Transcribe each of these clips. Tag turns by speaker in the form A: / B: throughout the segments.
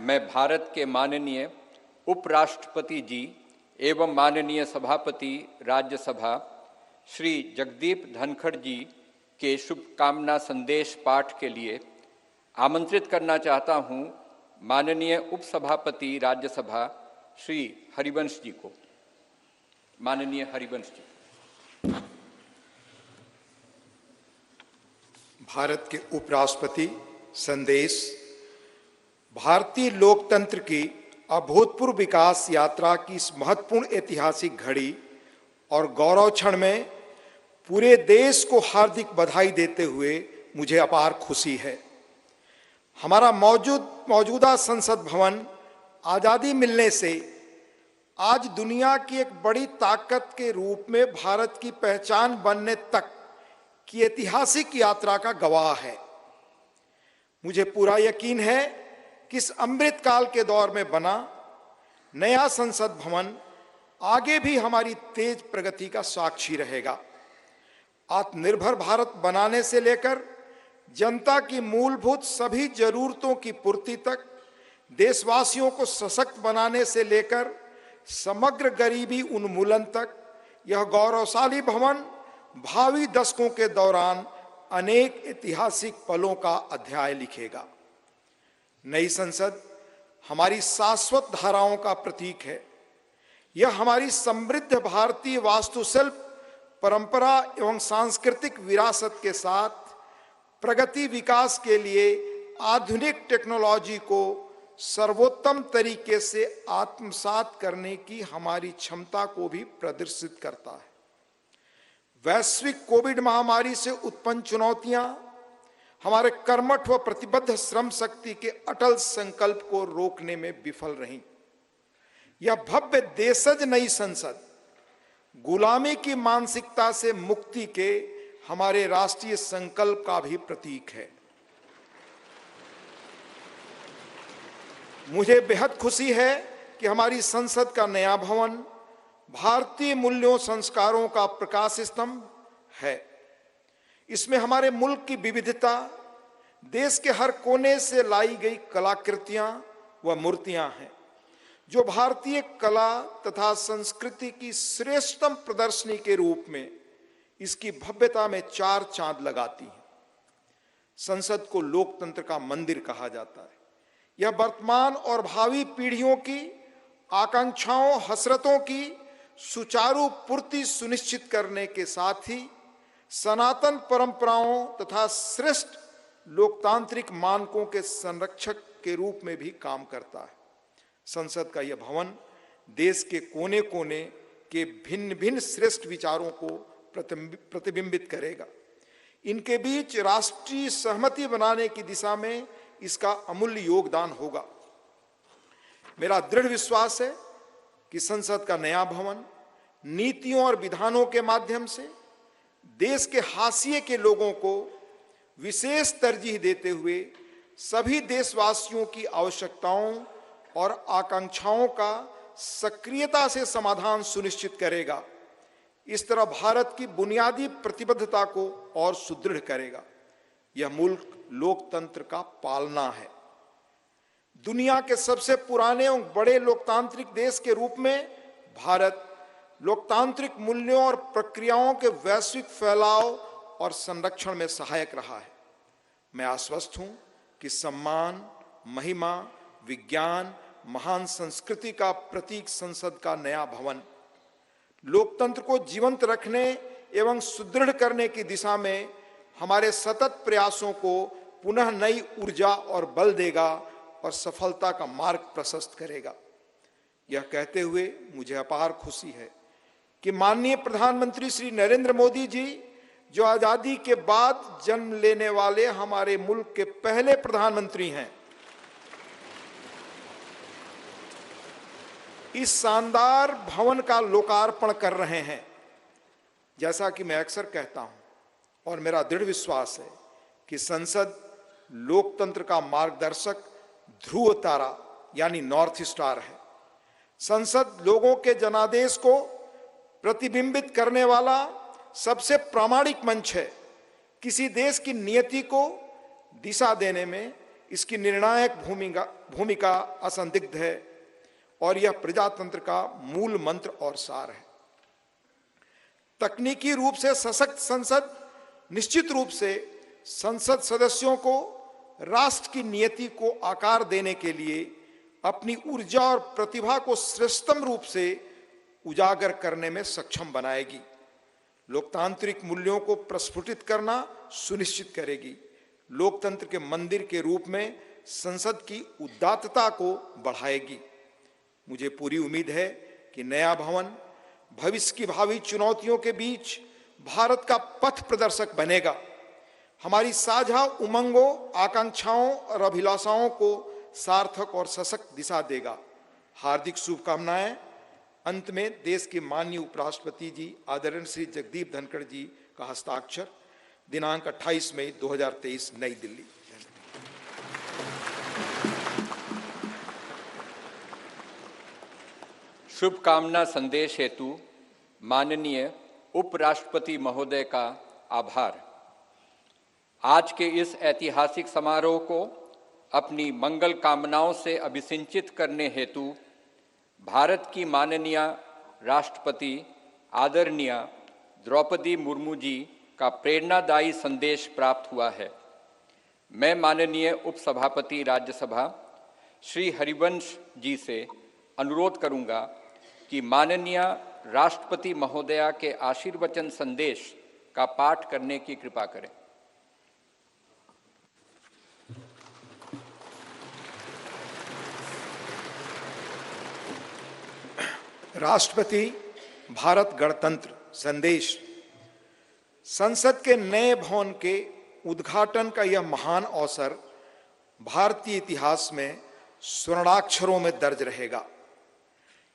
A: मैं भारत के माननीय उपराष्ट्रपति जी एवं माननीय सभापति राज्यसभा श्री जगदीप धनखड़ जी के शुभकामना संदेश पाठ के लिए आमंत्रित करना चाहता हूं माननीय उपसभापति राज्यसभा श्री हरिवंश जी को। माननीय हरिवंश जी।
B: भारत के उपराष्ट्रपति संदेश। भारतीय लोकतंत्र की अभूतपूर्व विकास यात्रा की इस महत्वपूर्ण ऐतिहासिक घड़ी और गौरव क्षण में पूरे देश को हार्दिक बधाई देते हुए मुझे अपार खुशी है। हमारा मौजूदा संसद भवन आज़ादी मिलने से आज दुनिया की एक बड़ी ताकत के रूप में भारत की पहचान बनने तक की ऐतिहासिक यात्रा का गवाह है। मुझे पूरा यकीन है कि इस अमृत काल के दौर में बना नया संसद भवन आगे भी हमारी तेज प्रगति का साक्षी रहेगा। आत्मनिर्भर भारत बनाने से लेकर जनता की मूलभूत सभी जरूरतों की पूर्ति तक, देशवासियों को सशक्त बनाने से लेकर समग्र गरीबी उन्मूलन तक, यह गौरवशाली भवन भावी दशकों के दौरान अनेक ऐतिहासिक पलों का अध्याय लिखेगा। नई संसद हमारी शाश्वत धाराओं का प्रतीक है। यह हमारी समृद्ध भारतीय वास्तुशिल्प, परंपरा एवं सांस्कृतिक विरासत के साथ प्रगति विकास के लिए आधुनिक टेक्नोलॉजी को सर्वोत्तम तरीके से आत्मसात करने की हमारी क्षमता को भी प्रदर्शित करता है। वैश्विक कोविड महामारी से उत्पन्न चुनौतियां हमारे कर्मठ व प्रतिबद्ध श्रम शक्ति के अटल संकल्प को रोकने में विफल रहीं। यह भव्य देशज नई संसद गुलामी की मानसिकता से मुक्ति के हमारे राष्ट्रीय संकल्प का भी प्रतीक है। मुझे बेहद खुशी है कि हमारी संसद का नया भवन भारतीय मूल्यों संस्कारों का प्रकाश स्तंभ है। इसमें हमारे मुल्क की विविधता, देश के हर कोने से लाई गई कलाकृतियां व मूर्तियां हैं, जो भारतीय कला तथा संस्कृति की श्रेष्ठतम प्रदर्शनी के रूप में इसकी भव्यता में चार चांद लगाती हैं। संसद को लोकतंत्र का मंदिर कहा जाता है। यह वर्तमान और भावी पीढ़ियों की आकांक्षाओं, हसरतों की सुचारू पूर्ति सुनिश्चित करने के साथ ही सनातन परंपराओं तथा श्रेष्ठ लोकतांत्रिक मानकों के संरक्षक के रूप में भी काम करता है। संसद का यह भवन देश के कोने कोने के भिन्न भिन्न श्रेष्ठ विचारों को प्रतिबिंबित करेगा। इनके बीच राष्ट्रीय सहमति बनाने की दिशा में इसका अमूल्य योगदान होगा। मेरा दृढ़ विश्वास है कि संसद का नया भवन नीतियों और विधानों के माध्यम से देश के हाशिए के लोगों को विशेष तरजीह देते हुए सभी देशवासियों की आवश्यकताओं और आकांक्षाओं का सक्रियता से समाधान सुनिश्चित करेगा। इस तरह भारत की बुनियादी प्रतिबद्धता को और सुदृढ़ करेगा। यह मुल्क लोकतंत्र का पालना है। दुनिया के सबसे पुराने एवं बड़े लोकतांत्रिक देश के रूप में भारत लोकतांत्रिक मूल्यों और प्रक्रियाओं के वैश्विक फैलाव और संरक्षण में सहायक रहा है। मैं आश्वस्त हूं कि सम्मान, महिमा, विज्ञान, महान संस्कृति का प्रतीक संसद का नया भवन लोकतंत्र को जीवंत रखने एवं सुदृढ़ करने की दिशा में हमारे सतत प्रयासों को पुनः नई ऊर्जा और बल देगा और सफलता का मार्ग प्रशस्त करेगा। यह कहते हुए मुझे अपार खुशी है कि माननीय प्रधानमंत्री श्री नरेंद्र मोदी जी, जो आजादी के बाद जन्म लेने वाले हमारे मुल्क के पहले प्रधानमंत्री हैं, इस शानदार भवन का लोकार्पण कर रहे हैं। जैसा कि मैं अक्सर कहता हूं और मेरा दृढ़ विश्वास है कि संसद लोकतंत्र का मार्गदर्शक ध्रुव तारा यानी नॉर्थ स्टार है। संसद लोगों के जनादेश को प्रतिबिंबित करने वाला सबसे प्रामाणिक मंच है। किसी देश की नियति को दिशा देने में इसकी निर्णायक भूमिका असंदिग्ध है और यह प्रजातंत्र का मूल मंत्र और सार है। तकनीकी रूप से सशक्त संसद निश्चित रूप से संसद सदस्यों को राष्ट्र की नियति को आकार देने के लिए अपनी ऊर्जा और प्रतिभा को श्रेष्ठतम रूप से उजागर करने में सक्षम बनाएगी, लोकतांत्रिक मूल्यों को प्रस्फुटित करना सुनिश्चित करेगी, लोकतंत्र के मंदिर के रूप में संसद की उदात्तता को बढ़ाएगी। मुझे पूरी उम्मीद है कि नया भवन भविष्य की भावी चुनौतियों के बीच भारत का पथ प्रदर्शक बनेगा, हमारी साझा उमंगों, आकांक्षाओं और अभिलाषाओं को सार्थक और सशक्त दिशा देगा। हार्दिक शुभकामनाएं। अंत में देश के माननीय उपराष्ट्रपति जी आदरणीय श्री जगदीप धनखड़ जी का हस्ताक्षर, दिनांक 28 मई 2023, नई दिल्ली।
A: शुभकामना संदेश हेतु माननीय उपराष्ट्रपति महोदय का आभार। आज के इस ऐतिहासिक समारोह को अपनी मंगल कामनाओं से अभिसिंचित करने हेतु भारत की माननीय राष्ट्रपति आदरणीय द्रौपदी मुर्मू जी का प्रेरणादायी संदेश प्राप्त हुआ है। मैं माननीय उपसभापति राज्यसभा श्री हरिवंश जी से अनुरोध करूंगा कि माननीय राष्ट्रपति महोदया के आशीर्वचन संदेश का पाठ करने की कृपा करें।
B: राष्ट्रपति भारत गणतंत्र संदेश। संसद के नए भवन के उद्घाटन का यह महान अवसर भारतीय इतिहास में स्वर्णाक्षरों में दर्ज रहेगा।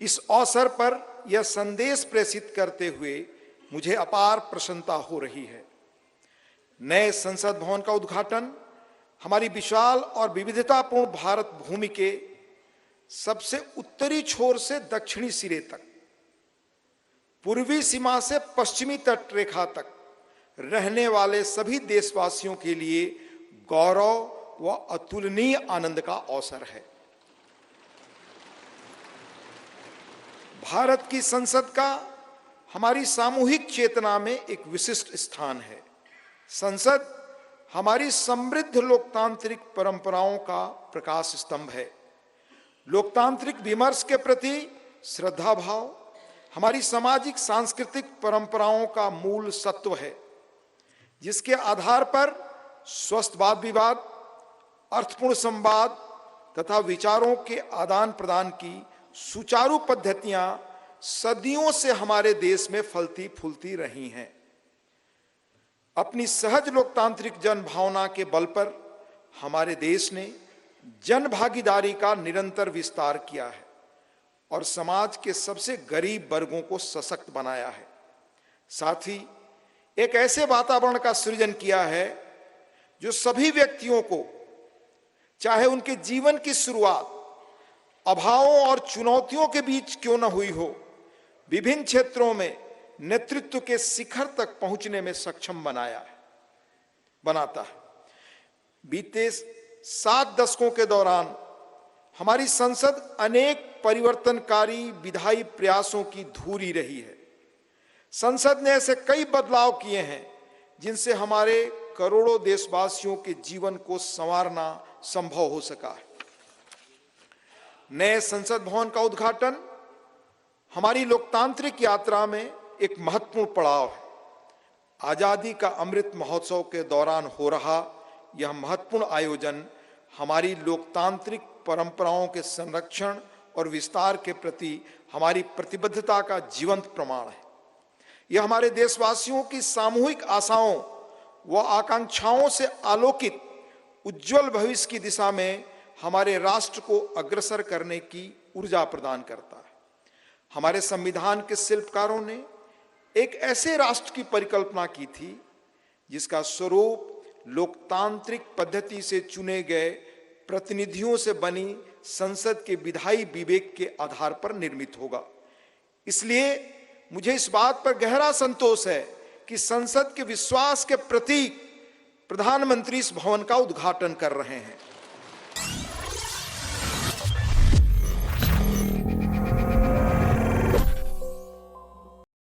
B: इस अवसर पर यह संदेश प्रेषित करते हुए मुझे अपार प्रसन्नता हो रही है। नए संसद भवन का उद्घाटन हमारी विशाल और विविधतापूर्ण भारत भूमि के सबसे उत्तरी छोर से दक्षिणी सिरे तक, पूर्वी सीमा से पश्चिमी तट रेखा तक रहने वाले सभी देशवासियों के लिए गौरव व अतुलनीय आनंद का अवसर है। भारत की संसद का हमारी सामूहिक चेतना में एक विशिष्ट स्थान है। संसद हमारी समृद्ध लोकतांत्रिक परंपराओं का प्रकाश स्तंभ है। लोकतांत्रिक विमर्श के प्रति श्रद्धा भाव हमारी सामाजिक सांस्कृतिक परंपराओं का मूल सत्व है, जिसके आधार पर स्वस्थ वाद विवाद, अर्थपूर्ण संवाद तथा विचारों के आदान प्रदान की सुचारू पद्धतियां सदियों से हमारे देश में फलती फूलती रही हैं। अपनी सहज लोकतांत्रिक जन भावना के बल पर हमारे देश ने जन भागीदारी का निरंतर विस्तार किया है और समाज के सबसे गरीब वर्गों को सशक्त बनाया है। साथ ही एक ऐसे वातावरण का सृजन किया है जो सभी व्यक्तियों को, चाहे उनके जीवन की शुरुआत अभावों और चुनौतियों के बीच क्यों न हुई हो, विभिन्न क्षेत्रों में नेतृत्व के शिखर तक पहुंचने में सक्षम बनाता है। बीते 7 दशकों के दौरान हमारी संसद अनेक परिवर्तनकारी विधायी प्रयासों की धूरी रही है। संसद ने ऐसे कई बदलाव किए हैं जिनसे हमारे करोड़ों देशवासियों के जीवन को संवारना संभव हो सका है। नए संसद भवन का उद्घाटन हमारी लोकतांत्रिक यात्रा में एक महत्वपूर्ण पड़ाव है। आजादी का अमृत महोत्सव के दौरान हो रहा यह महत्वपूर्ण आयोजन हमारी लोकतांत्रिक परंपराओं के संरक्षण और विस्तार के प्रति हमारी प्रतिबद्धता का जीवंत प्रमाण है। यह हमारे देशवासियों की सामूहिक आशाओं व आकांक्षाओं से आलोकित उज्जवल भविष्य की दिशा में हमारे राष्ट्र को अग्रसर करने की ऊर्जा प्रदान करता है। हमारे संविधान के शिल्पकारों ने एक ऐसे राष्ट्र की परिकल्पना की थी जिसका स्वरूप लोकतांत्रिक पद्धति से चुने गए प्रतिनिधियों से बनी संसद के विधायी विवेक के आधार पर निर्मित होगा। इसलिए मुझे इस बात पर गहरा संतोष है कि संसद के विश्वास के प्रतीक प्रधानमंत्री इस भवन का उद्घाटन कर रहे हैं।